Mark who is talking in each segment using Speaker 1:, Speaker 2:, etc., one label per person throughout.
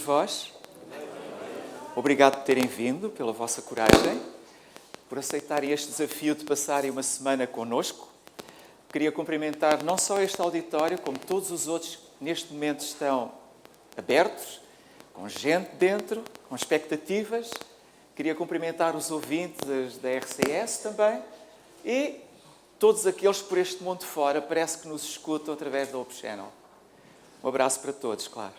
Speaker 1: vós? Obrigado por terem vindo, pela vossa coragem, por aceitarem este desafio de passarem uma semana connosco. Queria cumprimentar não só este auditório, como todos os outros que neste momento estão abertos, com gente dentro, com expectativas. Queria cumprimentar os ouvintes da RCS também e todos aqueles por este mundo fora, parece que nos escutam através da Hope Channel. Um abraço para todos, claro.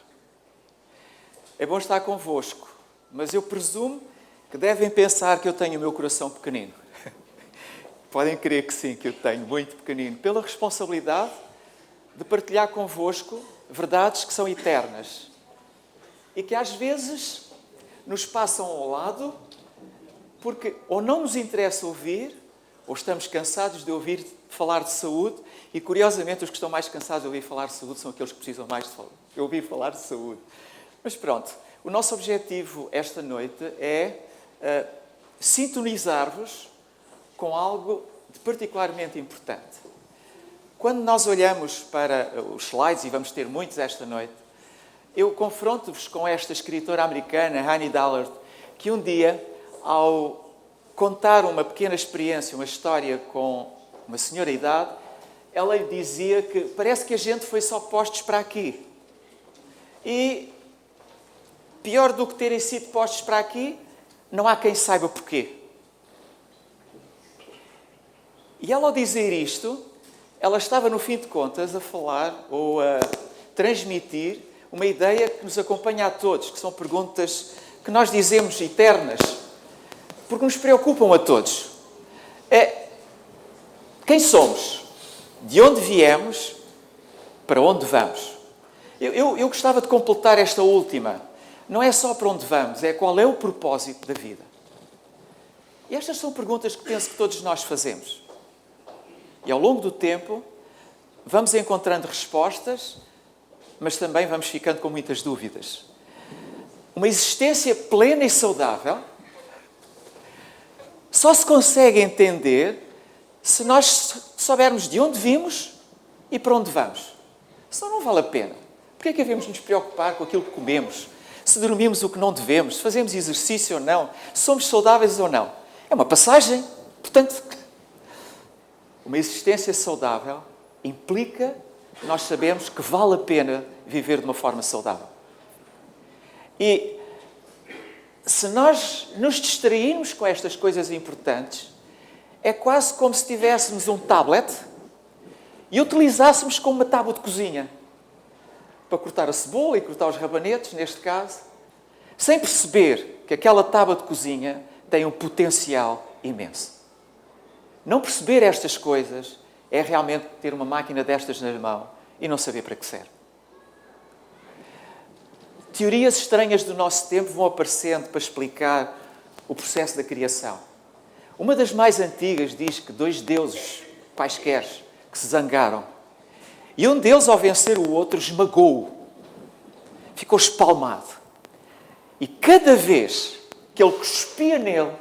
Speaker 1: É bom estar convosco, mas eu presumo que devem pensar que eu tenho o meu coração pequenino. Podem crer que sim, que eu tenho, muito pequenino, pela responsabilidade de partilhar convosco verdades que são eternas e que às vezes nos passam ao lado porque ou não nos interessa ouvir ou estamos cansados de ouvir falar de saúde e, curiosamente, os que estão mais cansados de ouvir falar de saúde são aqueles que precisam mais de ouvir falar de saúde. Mas pronto, o nosso objetivo esta noite é sintonizar-vos com algo de particularmente importante. Quando nós olhamos para os slides, e vamos ter muitos esta noite, eu confronto-vos com esta escritora americana, Annie Dillard, que um dia, ao contar uma pequena experiência, uma história com uma senhora de idade, ela lhe dizia que parece que a gente foi só postos para aqui. E pior do que terem sido postos para aqui, não há quem saiba porquê. E ela, ao dizer isto, ela estava, no fim de contas, a falar ou a transmitir uma ideia que nos acompanha a todos, que são perguntas que nós dizemos eternas, porque nos preocupam a todos. Quem somos? De onde viemos? Para onde vamos? Eu gostava de completar esta última. Não é só para onde vamos, é qual é o propósito da vida. E estas são perguntas que penso que todos nós fazemos. E ao longo do tempo vamos encontrando respostas, mas também vamos ficando com muitas dúvidas. Uma existência plena e saudável só se consegue entender se nós soubermos de onde vimos e para onde vamos. Senão não vale a pena. Porquê é que devemos nos preocupar com aquilo que comemos? Se dormimos o que não devemos, se fazemos exercício ou não, se somos saudáveis ou não. É uma passagem. Portanto, uma existência saudável implica que nós sabemos que vale a pena viver de uma forma saudável. E se nós nos distrairmos com estas coisas importantes, é quase como se tivéssemos um tablet e utilizássemos como uma tábua de cozinha para cortar a cebola e cortar os rabanetes, neste caso, sem perceber que aquela tábua de cozinha tem um potencial imenso. Não perceber estas coisas é realmente ter uma máquina destas na mão e não saber para que serve. Teorias estranhas do nosso tempo vão aparecendo para explicar o processo da criação. Uma das mais antigas diz que dois deuses quaisquer que se zangaram e um deus, ao vencer o outro, esmagou-o. Ficou espalmado. E cada vez que ele cuspia nele,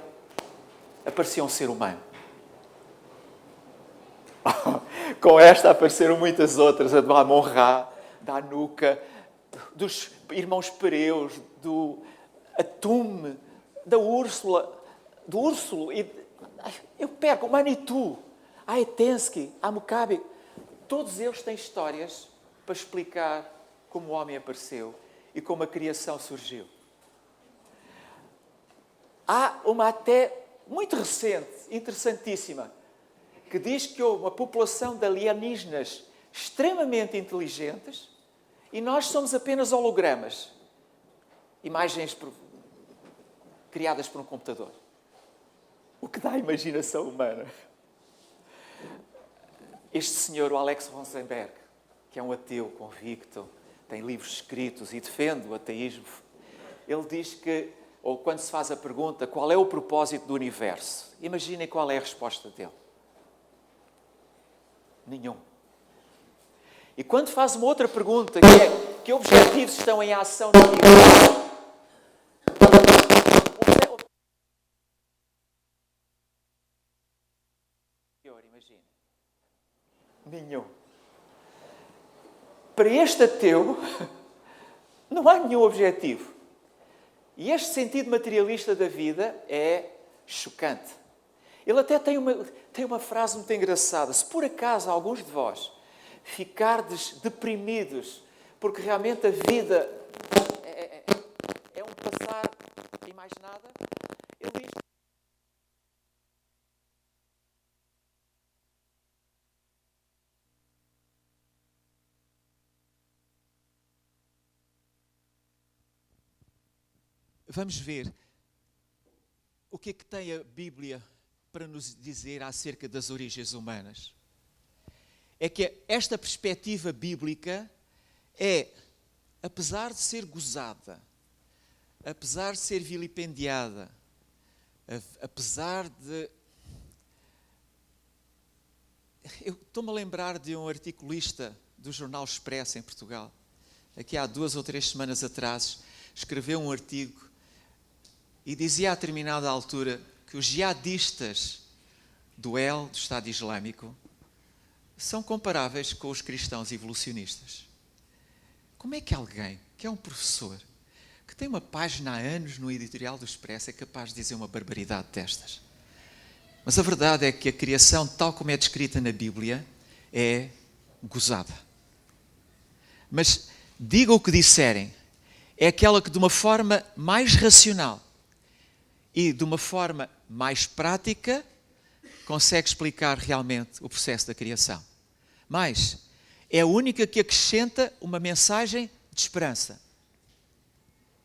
Speaker 1: aparecia um ser humano. Com esta apareceram muitas outras, a do Amon-Ra, da Anuka, dos irmãos Pereus, do Atum, da Úrsula, do Úrsulo, e eu pego o Manitou, a Etensky, a Mukabe. Todos eles têm histórias para explicar como o homem apareceu e como a criação surgiu. Há uma até muito recente, interessantíssima, que diz que houve uma população de alienígenas extremamente inteligentes e nós somos apenas hologramas, imagens criadas por um computador. O que dá à imaginação humana. Este senhor, o Alex Rosenberg, que é um ateu convicto, tem livros escritos e defende o ateísmo, ele diz que, ou quando se faz a pergunta, qual é o propósito do universo? Imaginem qual é a resposta dele. Nenhum. E quando faz uma outra pergunta, que é, que objetivos estão em ação no universo? Imagina. Nenhum. Para este ateu, não há nenhum objetivo. E este sentido materialista da vida é chocante. Ele até tem uma frase muito engraçada. Se por acaso alguns de vós ficardes deprimidos, porque realmente a vida é um passar e mais nada, ele diz... Vamos ver o que é que tem a Bíblia para nos dizer acerca das origens humanas. É que esta perspectiva bíblica é, apesar de ser gozada, apesar de ser vilipendiada, apesar de... Eu estou-me a lembrar de um articulista do Jornal Expresso em Portugal, aqui há 2 ou 3 semanas atrás, escreveu um artigo e dizia a determinada altura que os jihadistas do Estado Islâmico, são comparáveis com os cristãos evolucionistas. Como é que alguém, que é um professor, que tem uma página há anos no editorial do Expresso, é capaz de dizer uma barbaridade destas? Mas a verdade é que a criação, tal como é descrita na Bíblia, é gozada. Mas diga o que disserem, é aquela que de uma forma mais racional e de uma forma mais prática consegue explicar realmente o processo da criação. Mas é a única que acrescenta uma mensagem de esperança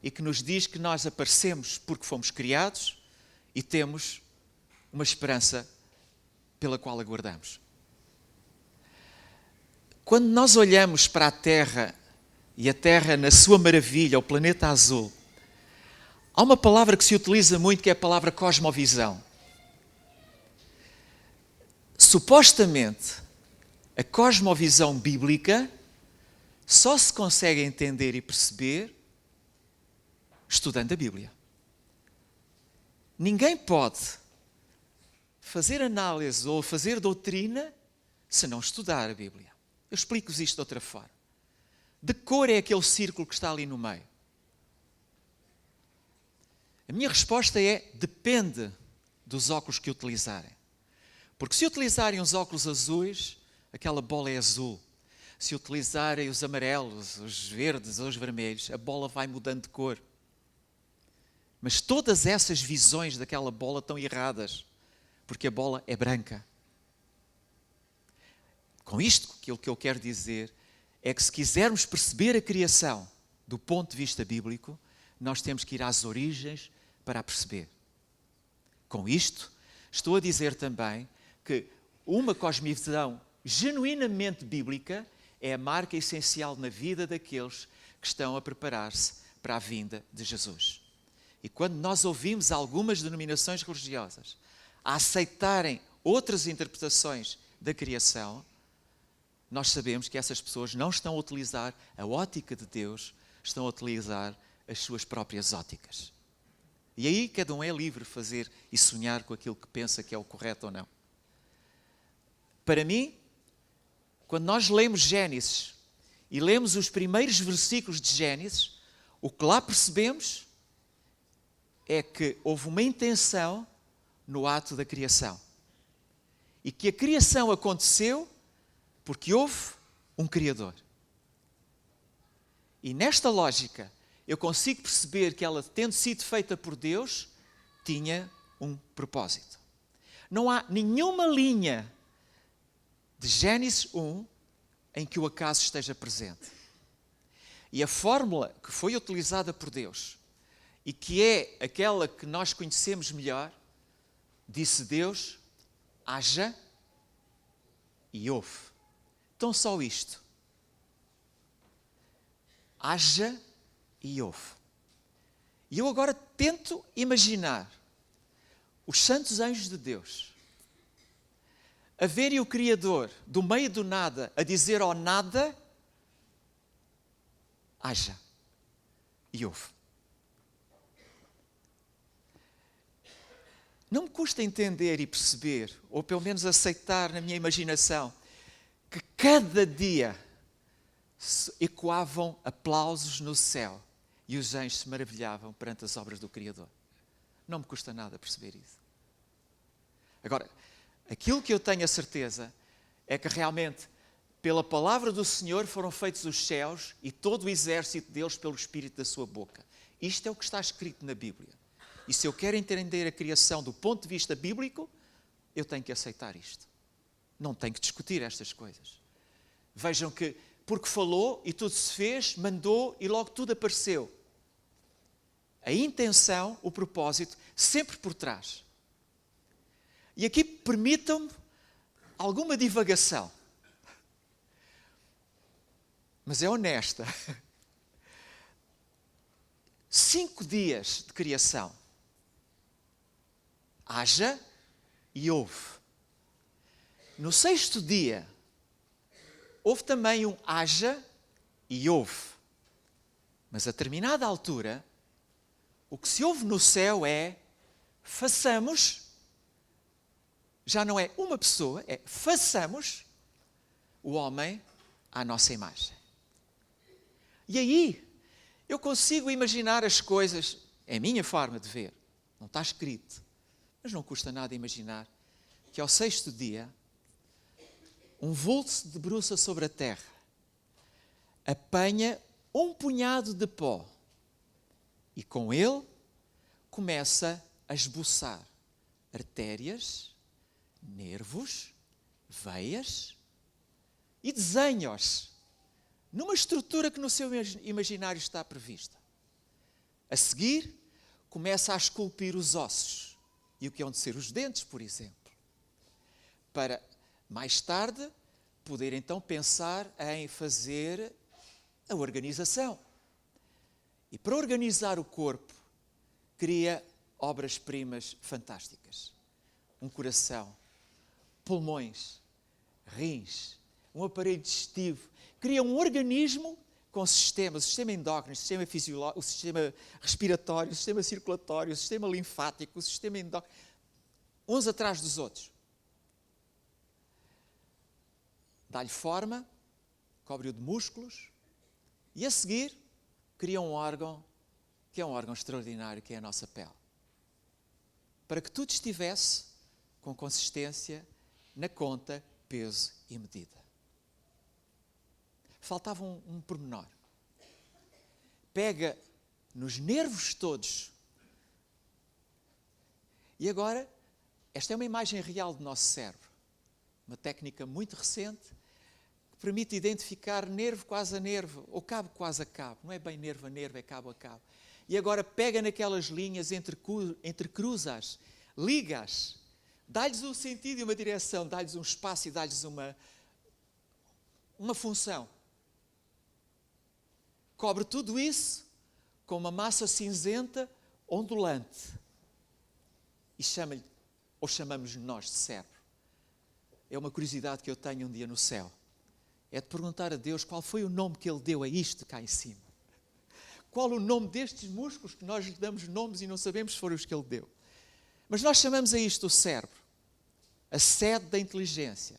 Speaker 1: e que nos diz que nós aparecemos porque fomos criados e temos uma esperança pela qual aguardamos. Quando nós olhamos para a Terra e a Terra na sua maravilha, o planeta azul, há uma palavra que se utiliza muito, que é a palavra cosmovisão. Supostamente, a cosmovisão bíblica só se consegue entender e perceber estudando a Bíblia. Ninguém pode fazer análise ou fazer doutrina se não estudar a Bíblia. Eu explico-vos isto de outra forma. De que cor é aquele círculo que está ali no meio? A minha resposta é: depende dos óculos que utilizarem. Porque se utilizarem os óculos azuis, aquela bola é azul. Se utilizarem os amarelos, os verdes ou os vermelhos, a bola vai mudando de cor. Mas todas essas visões daquela bola estão erradas, porque a bola é branca. Com isto, aquilo que eu quero dizer é que se quisermos perceber a criação do ponto de vista bíblico, nós temos que ir às origens para a perceber. Com isto, estou a dizer também que uma cosmovisão genuinamente bíblica é a marca essencial na vida daqueles que estão a preparar-se para a vinda de Jesus. E quando nós ouvimos algumas denominações religiosas a aceitarem outras interpretações da criação, nós sabemos que essas pessoas não estão a utilizar a ótica de Deus, estão a utilizar as suas próprias óticas. E aí cada um é livre de fazer e sonhar com aquilo que pensa que é o correto ou não. Para mim, quando nós lemos Gênesis e lemos os primeiros versículos de Gênesis, o que lá percebemos é que houve uma intenção no ato da criação. E que a criação aconteceu porque houve um Criador. E nesta lógica, eu consigo perceber que ela, tendo sido feita por Deus, tinha um propósito. Não há nenhuma linha de Gênesis 1 em que o acaso esteja presente. E a fórmula que foi utilizada por Deus e que é aquela que nós conhecemos melhor, disse Deus: haja e houve. Então só isto. Haja e houve. E eu agora tento imaginar os santos anjos de Deus a verem o Criador do meio do nada a dizer ao nada: haja e houve. Não me custa entender e perceber, ou pelo menos aceitar na minha imaginação, que cada dia ecoavam aplausos no céu e os anjos se maravilhavam perante as obras do Criador. Não me custa nada perceber isso. Agora, aquilo que eu tenho a certeza é que realmente, pela palavra do Senhor, foram feitos os céus e todo o exército deles pelo Espírito da sua boca. Isto é o que está escrito na Bíblia. E se eu quero entender a criação do ponto de vista bíblico, eu tenho que aceitar isto. Não tenho que discutir estas coisas. Vejam que, porque falou e tudo se fez, mandou e logo tudo apareceu. A intenção, o propósito, sempre por trás. E aqui permitam-me alguma divagação. Mas é honesta. 5 dias de criação. Haja e houve. No 6º dia, houve também um haja e houve. Mas a determinada altura, o que se ouve no céu é façamos, já não é uma pessoa, é façamos o homem à nossa imagem. E aí, eu consigo imaginar as coisas, é a minha forma de ver, não está escrito, mas não custa nada imaginar que ao 6º dia, um vulto se debruça sobre a terra, apanha um punhado de pó e com ele começa a esboçar artérias, nervos, veias e desenhos numa estrutura que no seu imaginário está prevista. A seguir, começa a esculpir os ossos e o que hão de ser os dentes, por exemplo, para mais tarde poder então pensar em fazer a organização. E para organizar o corpo, cria obras-primas fantásticas. Um coração, pulmões, rins, um aparelho digestivo. Cria um organismo com sistemas, o sistema endócrino, o sistema fisiológico, o sistema respiratório, o sistema circulatório, o sistema linfático, o sistema endócrino, uns atrás dos outros. Dá-lhe forma, cobre-o de músculos e a seguir cria um órgão que é um órgão extraordinário, que é a nossa pele. Para que tudo estivesse com consistência, na conta, peso e medida. Faltava um pormenor. Pega nos nervos todos. E agora, esta é uma imagem real do nosso cérebro. Uma técnica muito recente que permite identificar nervo quase a nervo, ou cabo quase a cabo. Não é bem nervo a nervo, é cabo a cabo. E agora pega naquelas linhas, entrecruza-as, liga-as, dá-lhes um sentido e uma direção, dá-lhes um espaço e dá-lhes uma função. Cobre tudo isso com uma massa cinzenta ondulante. E chama-lhe, ou chamamos nós de cérebro. É uma curiosidade que eu tenho um dia no céu. É de perguntar a Deus qual foi o nome que Ele deu a isto cá em cima. Qual o nome destes músculos que nós lhe damos nomes e não sabemos se foram os que Ele deu. Mas nós chamamos a isto o cérebro. A sede da inteligência.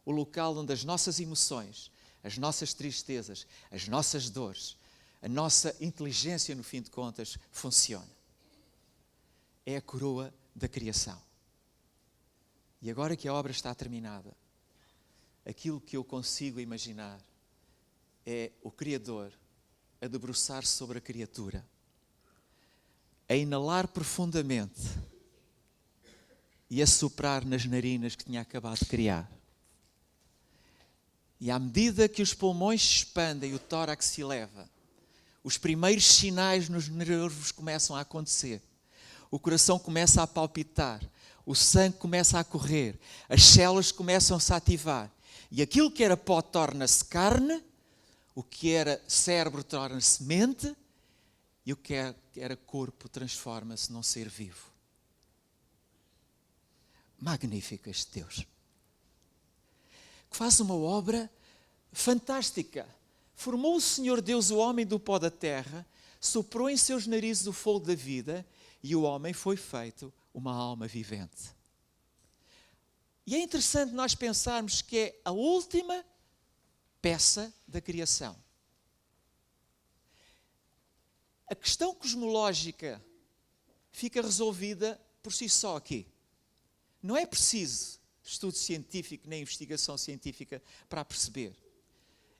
Speaker 1: O local onde as nossas emoções, as nossas tristezas, as nossas dores, a nossa inteligência, no fim de contas, funciona. É a coroa da criação. E agora que a obra está terminada, aquilo que eu consigo imaginar é o Criador a debruçar-se sobre a criatura, a inalar profundamente e a soprar nas narinas que tinha acabado de criar. E à medida que os pulmões se expandem e o tórax se eleva, os primeiros sinais nos nervos começam a acontecer. O coração começa a palpitar, o sangue começa a correr, as células começam-se a ativar. E aquilo que era pó torna-se carne, o que era cérebro torna-se mente, e o que era corpo transforma-se num ser vivo. Magnífico este Deus. Que faz uma obra fantástica. Formou o Senhor Deus o homem do pó da terra, soprou em seus narizes o fogo da vida, e o homem foi feito uma alma vivente. E é interessante nós pensarmos que é a última peça da criação. a questão cosmológica fica resolvida por si só aqui. Não é preciso estudo científico nem investigação científica para perceber.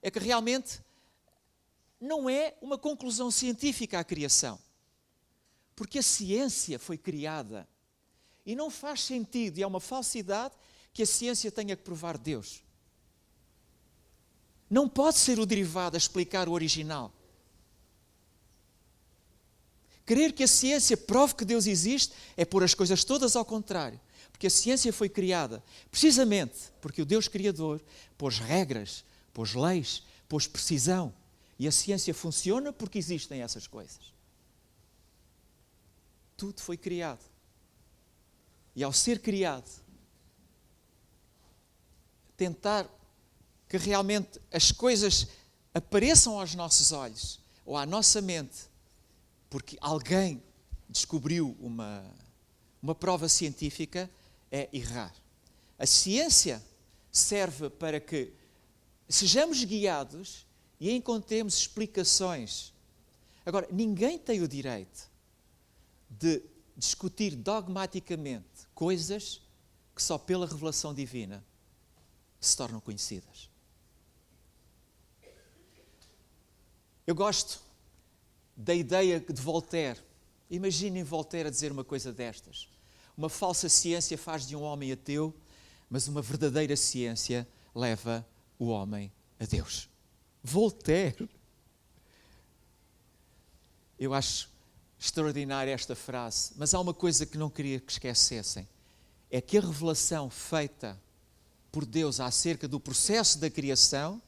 Speaker 1: É que realmente não é uma conclusão científica a criação. Porque a ciência foi criada e não faz sentido, e é uma falsidade, que a ciência tenha que provar Deus. Não pode ser o derivado a explicar o original. Querer que a ciência prove que Deus existe é pôr as coisas todas ao contrário. Porque a ciência foi criada precisamente porque o Deus Criador pôs regras, pôs leis, pôs precisão. E a ciência funciona porque existem essas coisas. Tudo foi criado. E ao ser criado, tentar que realmente as coisas apareçam aos nossos olhos ou à nossa mente, porque alguém descobriu uma prova científica, é errar. A ciência serve para que sejamos guiados e encontremos explicações. Agora, ninguém tem o direito de discutir dogmaticamente coisas que só pela revelação divina se tornam conhecidas. Eu gosto da ideia de Voltaire. Imaginem Voltaire a dizer uma coisa destas. Uma falsa ciência faz de um homem ateu, mas uma verdadeira ciência leva o homem a Deus. Voltaire. Eu acho extraordinária esta frase, mas há uma coisa que não queria que esquecessem. É que a revelação feita por Deus acerca do processo da criação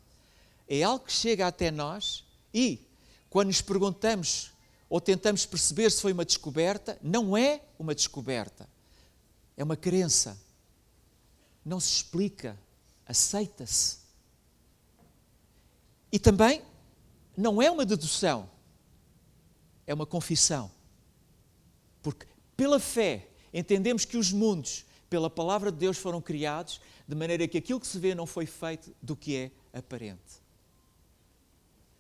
Speaker 1: é algo que chega até nós e, quando nos perguntamos ou tentamos perceber se foi uma descoberta, não é uma descoberta, é uma crença. Não se explica, aceita-se. E também não é uma dedução, é uma confissão. Porque pela fé entendemos que os mundos, pela palavra de Deus, foram criados, de maneira que aquilo que se vê não foi feito do que é aparente.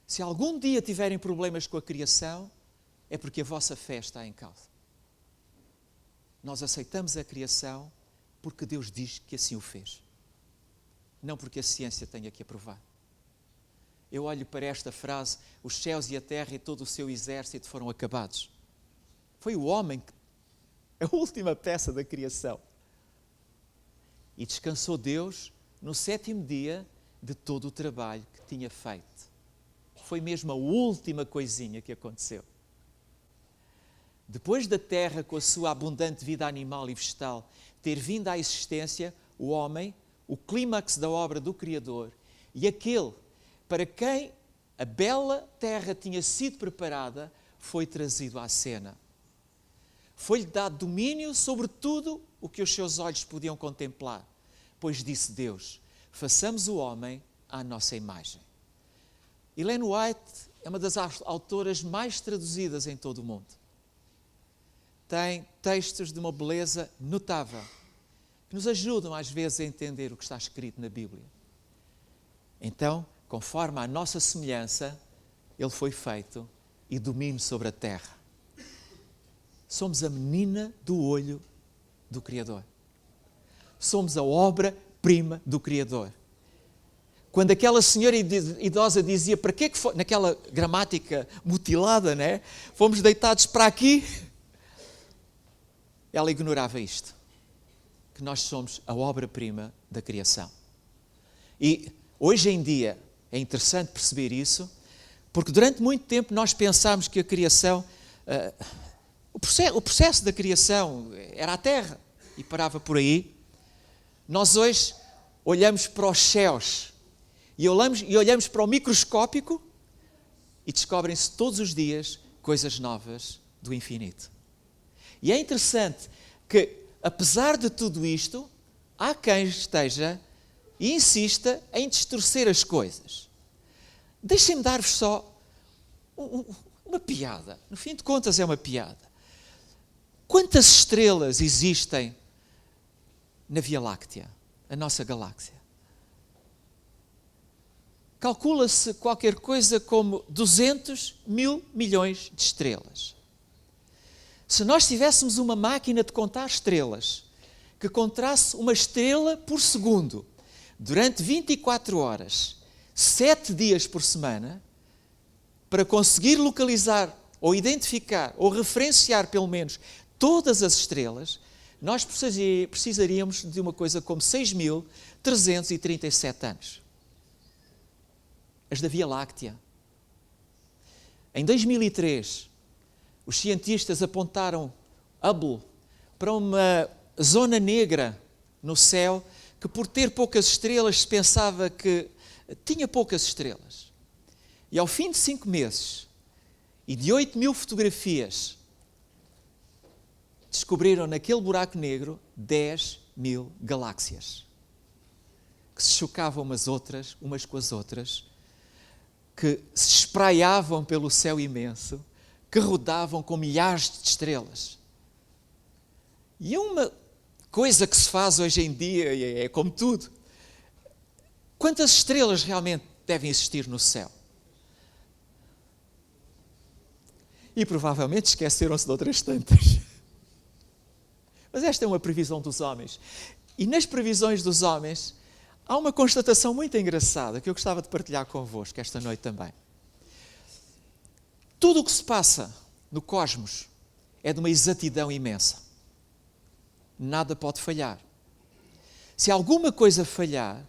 Speaker 1: Se algum dia tiverem problemas com a criação, é porque a vossa fé está em causa. Nós aceitamos a criação porque Deus diz que assim o fez. Não porque a ciência tenha que aprovar. Eu olho para esta frase, os céus e a terra e todo o seu exército foram acabados. Foi o homem, a última peça da criação. E descansou Deus no 7º dia de todo o trabalho que tinha feito. Foi mesmo a última coisinha que aconteceu. Depois da terra, com a sua abundante vida animal e vegetal, ter vindo à existência, o homem, o clímax da obra do Criador, e aquele para quem a bela terra tinha sido preparada, foi trazido à cena. Foi-lhe dado domínio sobre tudo o que os seus olhos podiam contemplar. Pois disse Deus, façamos o homem à nossa imagem. Ellen White é uma das autoras mais traduzidas em todo o mundo. Tem textos de uma beleza notável, que nos ajudam às vezes a entender o que está escrito na Bíblia. Então, conforme a nossa semelhança, ele foi feito e domina sobre a terra. Somos a menina do olho do Criador. Somos a obra-prima do Criador. Quando aquela senhora idosa dizia, para que foi, naquela gramática mutilada, né? Fomos deitados para aqui, ela ignorava isto, que nós somos a obra-prima da criação. E hoje em dia é interessante perceber isso, porque durante muito tempo nós pensámos que a criação, o processo da criação era a terra e parava por aí. Nós hoje olhamos para os céus e olhamos para o microscópico e descobrem-se todos os dias coisas novas do infinito. E é interessante que, apesar de tudo isto, há quem esteja e insista em distorcer as coisas. Deixem-me dar-vos só uma piada. No fim de contas é uma piada. Quantas estrelas existem na Via Láctea, a nossa galáxia?
Speaker 2: calcula-se qualquer coisa como 200 mil milhões de estrelas. Se nós tivéssemos uma máquina de contar estrelas, que contasse uma estrela por segundo, durante 24 horas, 7 dias por semana, para conseguir localizar, ou identificar, ou referenciar pelo menos todas as estrelas, nós precisaríamos de uma coisa como 6.337 anos. As da Via Láctea. Em 2003, os cientistas apontaram Hubble para uma zona negra no céu que, por ter poucas estrelas, se pensava que tinha poucas estrelas. E ao fim de 5 meses e de 8.000 fotografias, descobriram naquele buraco negro 10.000 galáxias que se chocavam umas com as outras, que se espraiavam pelo céu imenso, que rodavam com milhares de estrelas. E uma coisa que se faz hoje em dia, é como tudo, quantas estrelas realmente devem existir no céu? E provavelmente esqueceram-se de outras tantas. Mas esta é uma previsão dos homens. E nas previsões dos homens, há uma constatação muito engraçada que eu gostava de partilhar convosco esta noite também. Tudo o que se passa no cosmos é de uma exatidão imensa. Nada pode falhar. Se alguma coisa falhar,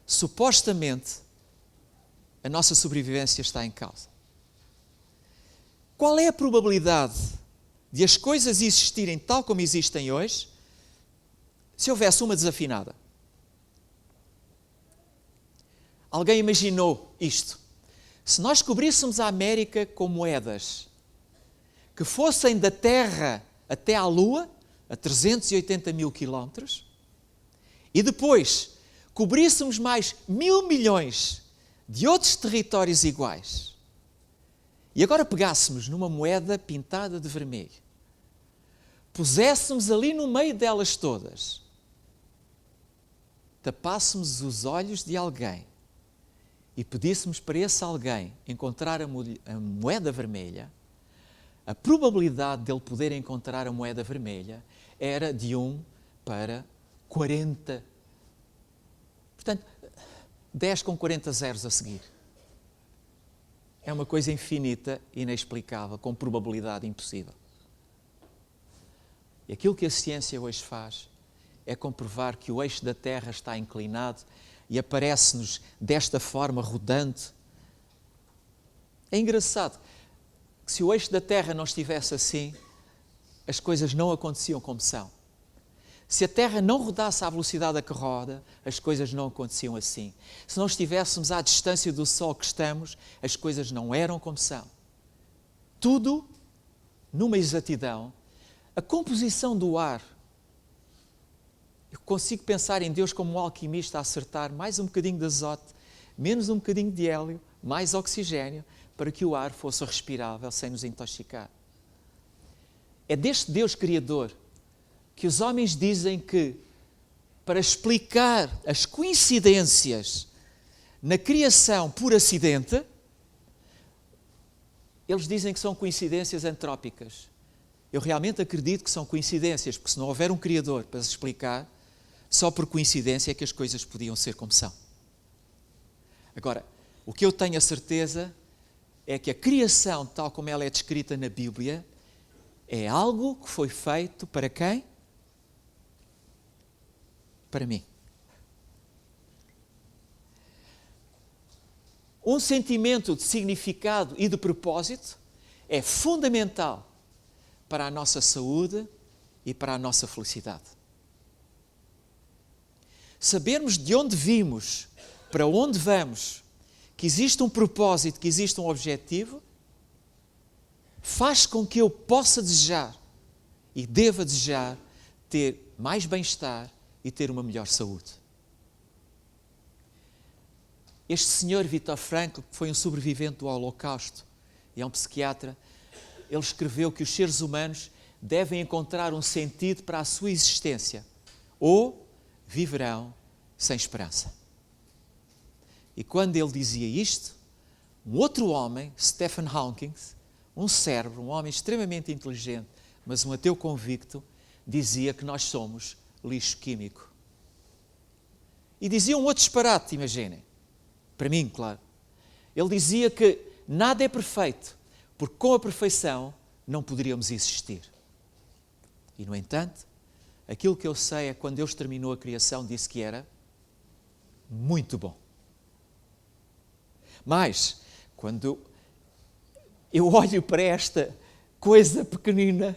Speaker 2: supostamente, a nossa sobrevivência está em causa. Qual é a probabilidade de as coisas existirem tal como existem hoje, se houvesse uma desafinada? Alguém imaginou isto? Se nós cobríssemos a América com moedas que fossem da Terra até à Lua, a 380 mil quilómetros, e depois cobríssemos mais 1.000 milhões de outros territórios iguais, e agora pegássemos numa moeda pintada de vermelho, puséssemos ali no meio delas todas, tapássemos os olhos de alguém e pedíssemos para esse alguém encontrar a moeda vermelha, a probabilidade dele poder encontrar a moeda vermelha era de 1 para 40. Portanto, 10 com 40 zeros a seguir. É uma coisa infinita, inexplicável, com probabilidade impossível. E aquilo que a ciência hoje faz é comprovar que o eixo da Terra está inclinado e aparece-nos desta forma rodante. É engraçado que se o eixo da Terra não estivesse assim, as coisas não aconteciam como são. Se a Terra não rodasse à velocidade a que roda, as coisas não aconteciam assim. Se não estivéssemos à distância do Sol que estamos, as coisas não eram como são. Tudo numa exatidão. A composição do ar. Eu consigo pensar em Deus como um alquimista a acertar mais um bocadinho de azote, menos um bocadinho de hélio, mais oxigênio, para que o ar fosse respirável sem nos intoxicar. É deste Deus Criador que os homens dizem que, para explicar as coincidências na criação por acidente, eles dizem que são coincidências antrópicas. Eu realmente acredito que são coincidências, porque se não houver um Criador para se explicar, só por coincidência é que as coisas podiam ser como são. Agora, o que eu tenho a certeza é que a criação, tal como ela é descrita na Bíblia, é algo que foi feito para quem? Para mim. Um sentimento de significado e de propósito é fundamental para a nossa saúde e para a nossa felicidade. Sabermos de onde vimos, para onde vamos, que existe um propósito, que existe um objetivo, faz com que eu possa desejar e deva desejar ter mais bem-estar e ter uma melhor saúde. Este senhor Viktor Frankl, que foi um sobrevivente do Holocausto e é um psiquiatra, ele escreveu que os seres humanos devem encontrar um sentido para a sua existência ou viverão sem esperança. E quando ele dizia isto, um outro homem, Stephen Hawking, um cérebro, um homem extremamente inteligente, mas um ateu convicto, dizia que nós somos lixo químico. E dizia um outro disparate, imaginem. Para mim, claro. Ele dizia que nada é perfeito, porque com a perfeição não poderíamos existir. E, no entanto, aquilo que eu sei é que quando Deus terminou a criação, disse que era muito bom. Mas, quando eu olho para esta coisa pequenina,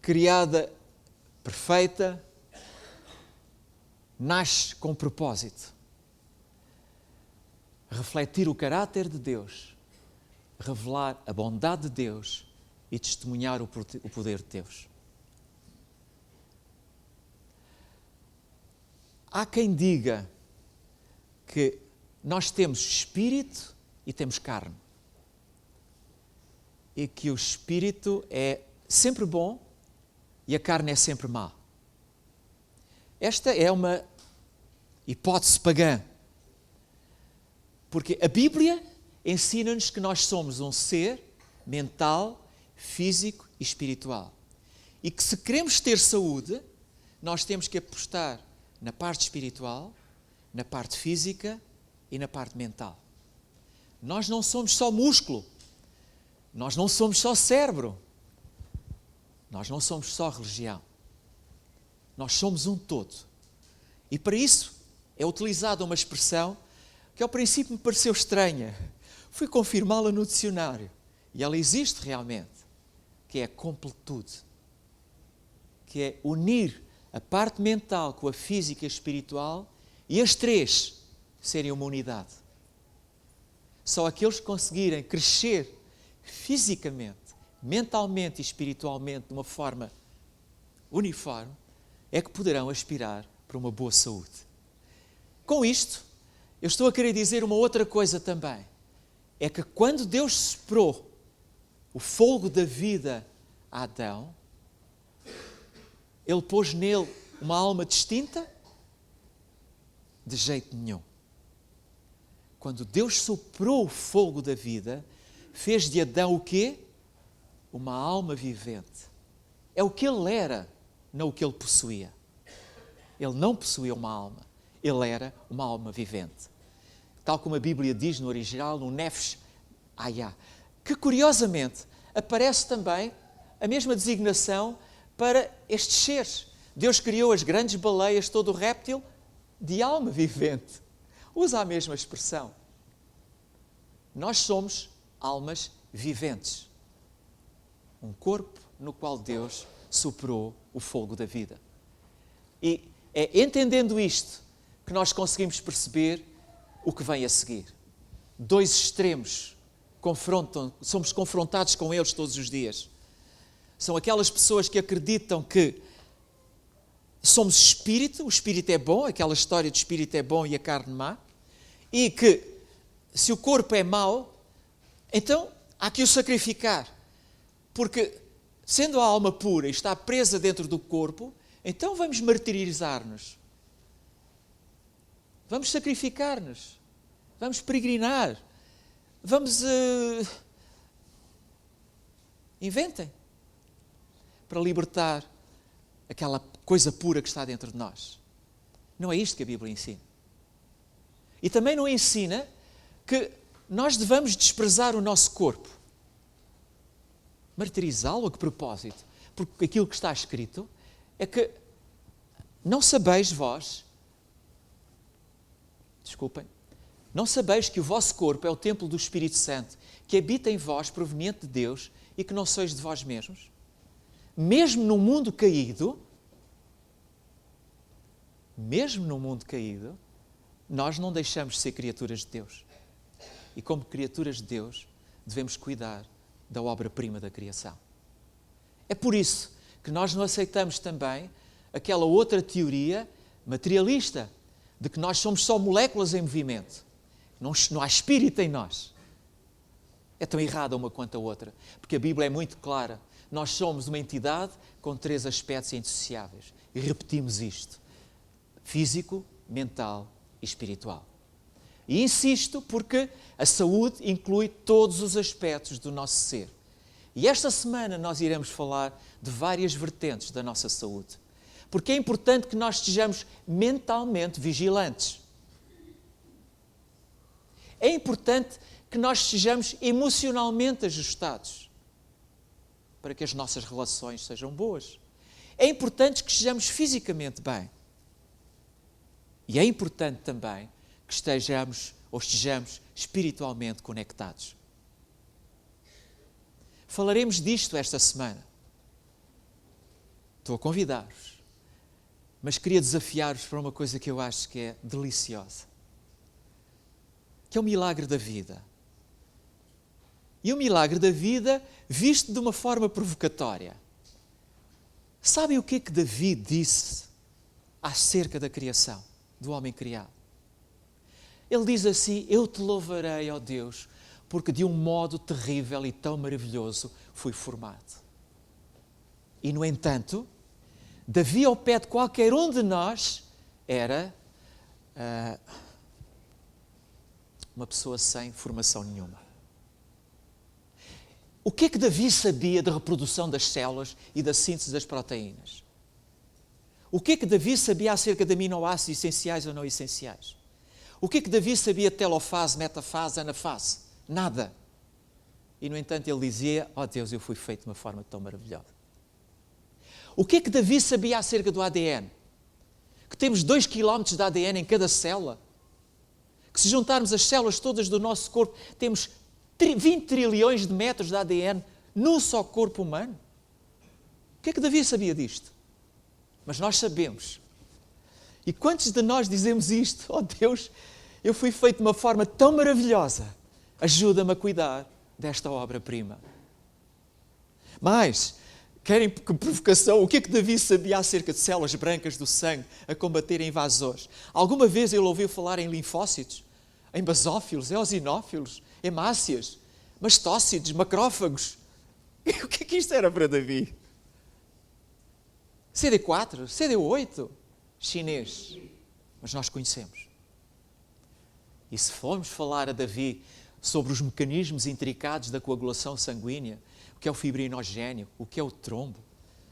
Speaker 2: criada, perfeita, nasce com propósito. Refletir o caráter de Deus, revelar a bondade de Deus e testemunhar o poder de Deus. Há quem diga que nós temos espírito e temos carne. E que o espírito é sempre bom e a carne é sempre má. Esta é uma hipótese pagã. Porque a Bíblia ensina-nos que nós somos um ser mental, físico e espiritual. E que se queremos ter saúde, nós temos que apostar na parte espiritual, na parte física e na parte mental. Nós não somos só músculo, nós não somos só cérebro, nós não somos só religião. Nós somos um todo. E para isso é utilizada uma expressão que ao princípio me pareceu estranha. Fui confirmá-la no dicionário. E ela existe realmente. Que é a completude. Que é unir a parte mental com a física e a espiritual e as três serem uma unidade. Só aqueles que conseguirem crescer fisicamente, mentalmente e espiritualmente de uma forma uniforme é que poderão aspirar para uma boa saúde. Com isto, eu estou a querer dizer uma outra coisa também. É que quando Deus soprou o fogo da vida a Adão, Ele pôs nele uma alma distinta? De jeito nenhum. Quando Deus soprou o fogo da vida, fez de Adão o quê? Uma alma vivente. É o que ele era, não o que ele possuía. Ele não possuía uma alma. Ele era uma alma vivente. Tal como a Bíblia diz no original, no Nefesh Hayah, que curiosamente aparece também a mesma designação para estes seres. Deus criou as grandes baleias, todo o réptil, de alma vivente. Usa a mesma expressão. Nós somos almas viventes. Um corpo no qual Deus soprou o fogo da vida. E é entendendo isto que nós conseguimos perceber o que vem a seguir. Dois extremos somos confrontados com eles todos os dias. São aquelas pessoas que acreditam que somos espírito, o espírito é bom, aquela história de espírito é bom e a carne má, e que se o corpo é mau, então há que o sacrificar, porque sendo a alma pura e está presa dentro do corpo, então vamos martirizar-nos, vamos sacrificar-nos, vamos peregrinar, vamos... Inventem para libertar aquela coisa pura que está dentro de nós. Não é isto que a Bíblia ensina. E também não ensina que nós devamos desprezar o nosso corpo. Martirizá-lo a que propósito? Porque aquilo que está escrito é que não sabeis vós, não sabeis que o vosso corpo é o templo do Espírito Santo, que habita em vós, proveniente de Deus, e que não sois de vós mesmos? Mesmo no mundo caído, nós não deixamos de ser criaturas de Deus. E como criaturas de Deus, devemos cuidar da obra-prima da criação. É por isso que nós não aceitamos também aquela outra teoria materialista de que nós somos só moléculas em movimento. Não há espírito em nós. É tão errada uma quanto a outra, porque a Bíblia é muito clara. Nós somos uma entidade com 3 aspectos indissociáveis. E repetimos isto: físico, mental e espiritual. E insisto porque a saúde inclui todos os aspectos do nosso ser. E esta semana nós iremos falar de várias vertentes da nossa saúde. Porque é importante que nós estejamos mentalmente vigilantes. É importante que nós estejamos emocionalmente ajustados para que as nossas relações sejam boas. É importante que estejamos fisicamente bem. E é importante também que estejamos espiritualmente conectados. Falaremos disto esta semana. Estou a convidar-vos, mas queria desafiar-vos para uma coisa que eu acho que é deliciosa, que é o milagre da vida. E o milagre da vida visto de uma forma provocatória. Sabem o que é que Davi disse acerca da criação, do homem criado? Ele diz assim: eu te louvarei, ó Deus, porque de um modo terrível e tão maravilhoso fui formado. E, no entanto, Davi, ao pé de qualquer um de nós, era uma pessoa sem formação nenhuma. O que é que Davi sabia da reprodução das células e da síntese das proteínas? O que é que Davi sabia acerca de aminoácidos essenciais ou não essenciais? O que é que Davi sabia de telofase, metafase, anafase? Nada. E, no entanto, ele dizia: ó Deus, eu fui feito de uma forma tão maravilhosa. O que é que Davi sabia acerca do ADN? Que temos 2 km de ADN em cada célula. Que se juntarmos as células todas do nosso corpo, temos 20 trilhões de metros de ADN num só corpo humano. O que é que Davi sabia disto? Mas nós sabemos. E quantos de nós dizemos isto? Oh Deus, eu fui feito de uma forma tão maravilhosa. Ajuda-me a cuidar desta obra-prima. Mas, querem que provocação? O que é que Davi sabia acerca de células brancas do sangue a combaterem invasores? Alguma vez ele ouviu falar em linfócitos? Em basófilos, eosinófilos, hemácias, mastócitos, macrófagos? O que é que isto era para Davi? CD4, CD8, chinês. Mas nós conhecemos. E se formos falar a Davi sobre os mecanismos intricados da coagulação sanguínea, o que é o fibrinogénio, o que é o trombo,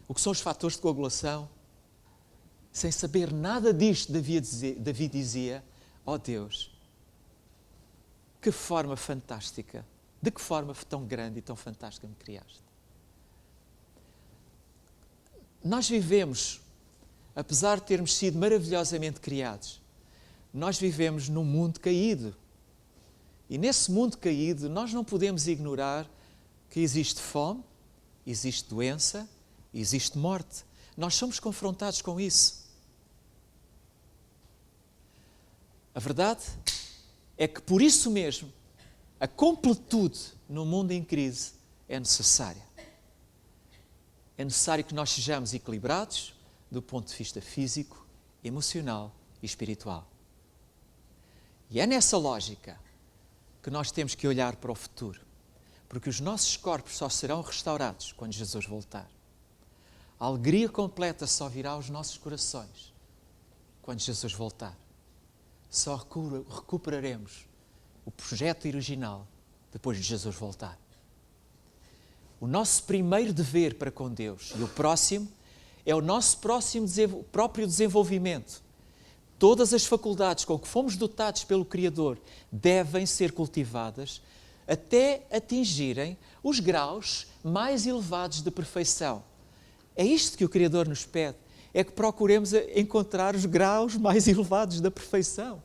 Speaker 2: o que são os fatores de coagulação, sem saber nada disto, Davi dizia: ó Deus, que forma fantástica, de que forma tão grande e tão fantástica me criaste. Nós vivemos, apesar de termos sido maravilhosamente criados, nós vivemos num mundo caído. E nesse mundo caído, nós não podemos ignorar que existe fome, existe doença, existe morte. Nós somos confrontados com isso. A verdade é que, por isso mesmo, a completude no mundo em crise é necessária. É necessário que nós sejamos equilibrados do ponto de vista físico, emocional e espiritual. E é nessa lógica que nós temos que olhar para o futuro, porque os nossos corpos só serão restaurados quando Jesus voltar. A alegria completa só virá aos nossos corações quando Jesus voltar. Só recuperaremos o projeto original depois de Jesus voltar. O nosso primeiro dever para com Deus e o próximo é o nosso próprio desenvolvimento. Todas as faculdades com que fomos dotados pelo Criador devem ser cultivadas até atingirem os graus mais elevados de perfeição. É isto que o Criador nos pede, é que procuremos encontrar os graus mais elevados da perfeição,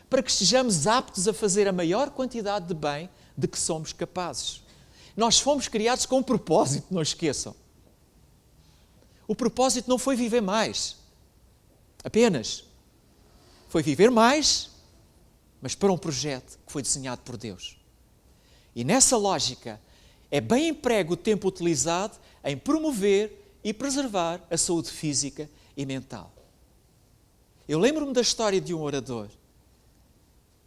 Speaker 2: para que estejamos aptos a fazer a maior quantidade de bem de que somos capazes. Nós fomos criados com um propósito, não esqueçam. O propósito não foi viver mais, apenas. Foi viver mais, mas para um projeto que foi desenhado por Deus. E nessa lógica, é bem emprego o tempo utilizado em promover e preservar a saúde física e mental. Eu lembro-me da história de um orador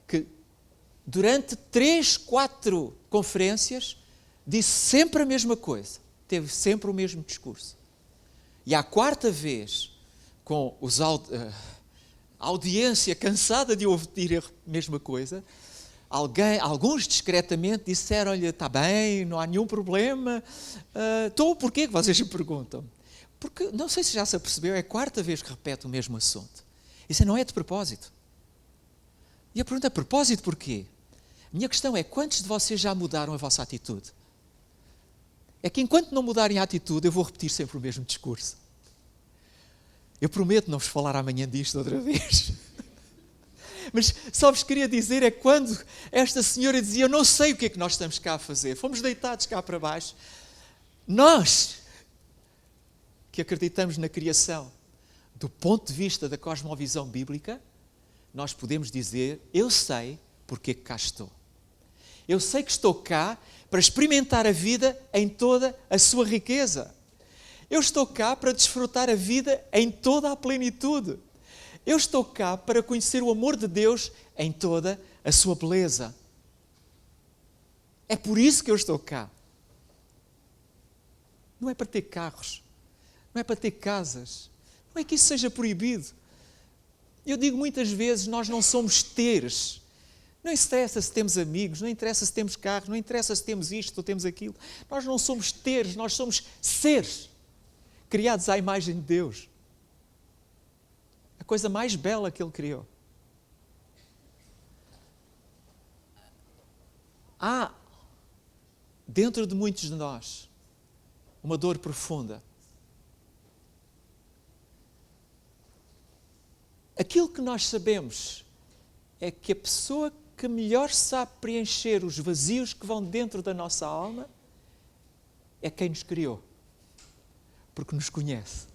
Speaker 2: que, durante 3, 4 conferências, disse sempre a mesma coisa, teve sempre o mesmo discurso. E à 4ª vez, com os a audiência cansada de ouvir a mesma coisa, alguns discretamente disseram-lhe, está bem, não há nenhum problema. Então, porquê que vocês me perguntam? Porque, não sei se já se apercebeu, é a quarta vez que repete o mesmo assunto. Isso não é de propósito. E a pergunta é, propósito porquê? A minha questão é, quantos de vocês já mudaram a vossa atitude? É que enquanto não mudarem a atitude, eu vou repetir sempre o mesmo discurso. Eu prometo não vos falar amanhã disto outra vez. Mas só vos queria dizer é quando esta senhora dizia, eu não sei o que é que nós estamos cá a fazer. Fomos deitados cá para baixo. Nós, que acreditamos na criação, do ponto de vista da cosmovisão bíblica, nós podemos dizer, eu sei porque que cá estou. Eu sei que estou cá para experimentar a vida em toda a sua riqueza. Eu estou cá para desfrutar a vida em toda a plenitude. Eu estou cá para conhecer o amor de Deus em toda a sua beleza. É por isso que eu estou cá. Não é para ter carros, não é para ter casas, não é que isso seja proibido. Eu digo muitas vezes, nós não somos teres. Não interessa se temos amigos, não interessa se temos carros, não interessa se temos isto ou temos aquilo. Nós não somos teres, nós somos seres, criados à imagem de Deus. A coisa mais bela que Ele criou. Há, dentro de muitos de nós, uma dor profunda. Aquilo que nós sabemos é que a pessoa que melhor sabe preencher os vazios que vão dentro da nossa alma é quem nos criou, porque nos conhece.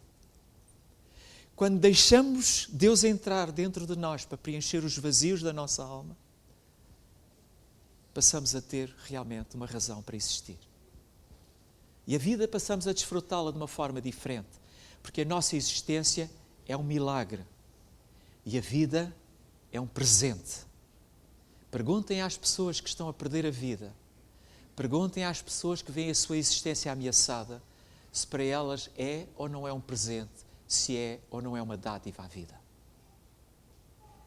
Speaker 2: Quando deixamos Deus entrar dentro de nós para preencher os vazios da nossa alma, passamos a ter realmente uma razão para existir. E a vida passamos a desfrutá-la de uma forma diferente, porque a nossa existência é um milagre e a vida é um presente. Perguntem às pessoas que estão a perder a vida, perguntem às pessoas que veem a sua existência ameaçada, se para elas é ou não é um presente, se é ou não é uma dádiva à vida.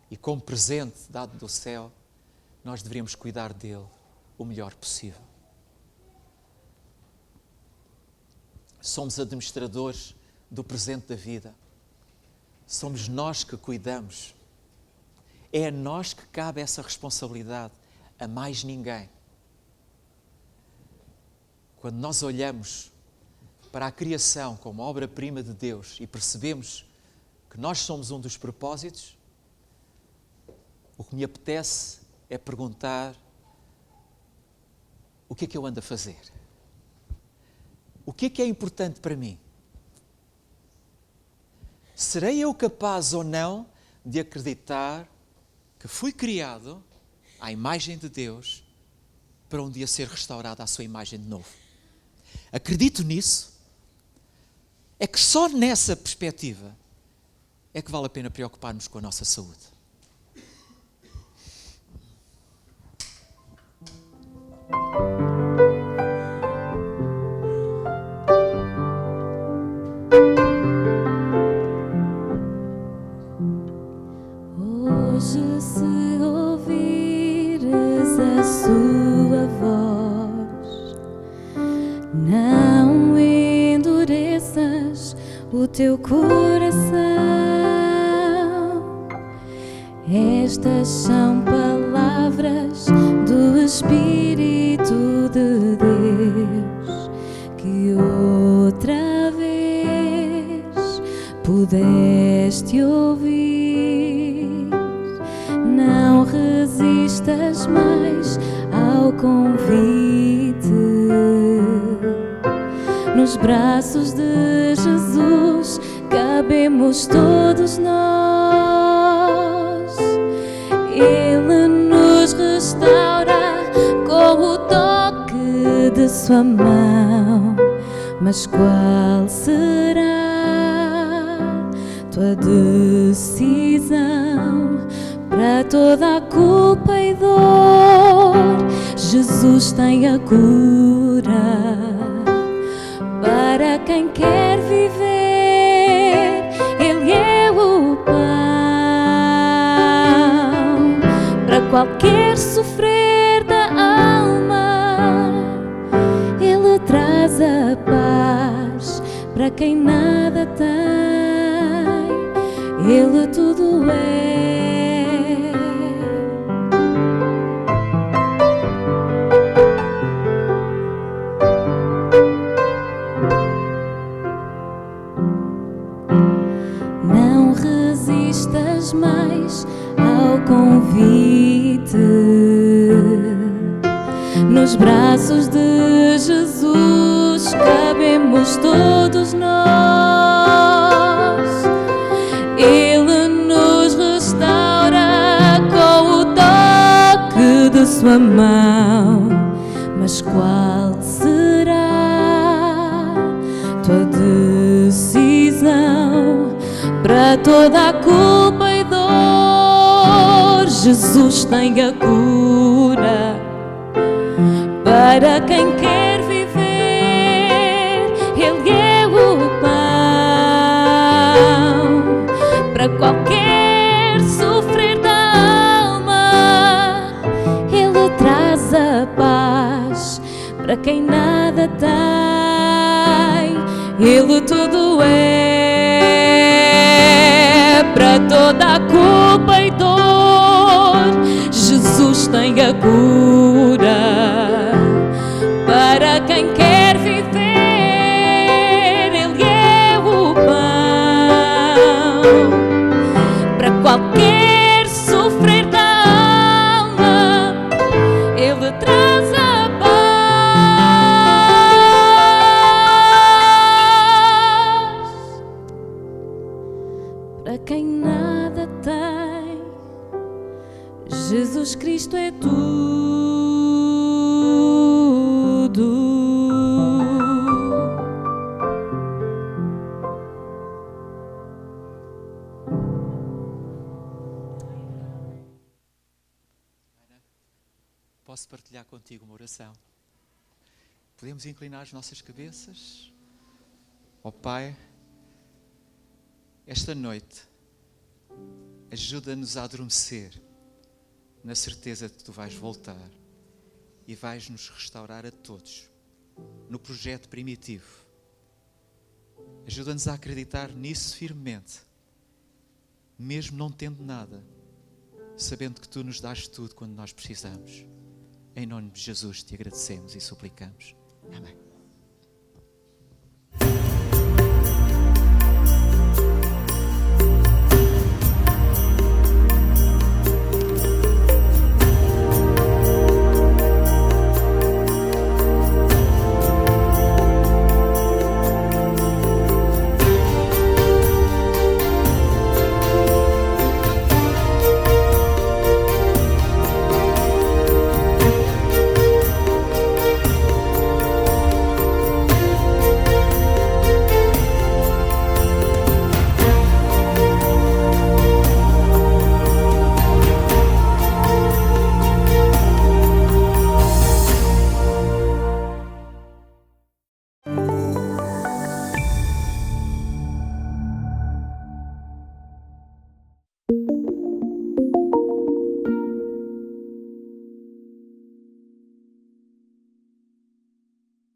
Speaker 2: E como presente dado do céu, nós deveríamos cuidar dele o melhor possível. Somos administradores do presente da vida. Somos nós que cuidamos. É a nós que cabe essa responsabilidade, a mais ninguém. Quando nós olhamos para a criação como obra-prima de Deus e percebemos que nós somos um dos propósitos, o que me apetece é perguntar o que é que eu ando a fazer? O que é importante para mim? Serei eu capaz ou não de acreditar que fui criado à imagem de Deus para um dia ser restaurado à sua imagem de novo? Acredito nisso. É que só nessa perspectiva é que vale a pena preocupar-nos com a nossa saúde.
Speaker 3: Hoje, se ouvires a sua voz, não endureças o teu coração. Estas são palavras do Espírito de Deus que outra vez pudeste ouvir. Não resistas mais ao convite. Nos braços de Jesus cabemos todos nós. Ele nos restaura com o toque de sua mão. Mas qual será tua decisão? Para toda a culpa e dor, Jesus tem a cura. Para quem quer viver, Ele é o Pai. qualquer sofrer da alma. Ele traz a paz para quem nada tem. Ele tudo é. Não resistas mais ao convite. Nos braços de Jesus cabemos todos nós. Ele nos restaura com o toque de sua mão. Mas qual será tua decisão? Para toda a culpa e dor, Jesus tem a cura. Para quem quer viver, Ele é o pão. Para qualquer sofrer da alma, Ele traz a paz. Para quem nada tem, Ele tudo é. Para toda a culpa e dor, Jesus tem a cura. Para quem quer viver, Ele é o pão. Para qualquer sofrer da alma, Ele traz a paz. Para quem nada tem, Jesus Cristo é tudo.
Speaker 2: Posso partilhar contigo uma oração? Podemos inclinar as nossas cabeças? Ó Pai, esta noite ajuda-nos a adormecer na certeza de que Tu vais voltar e vais nos restaurar a todos no projeto primitivo. Ajuda-nos a acreditar nisso firmemente, mesmo não tendo nada, sabendo que Tu nos dás tudo quando nós precisamos. Em nome de Jesus te agradecemos e suplicamos. Amém.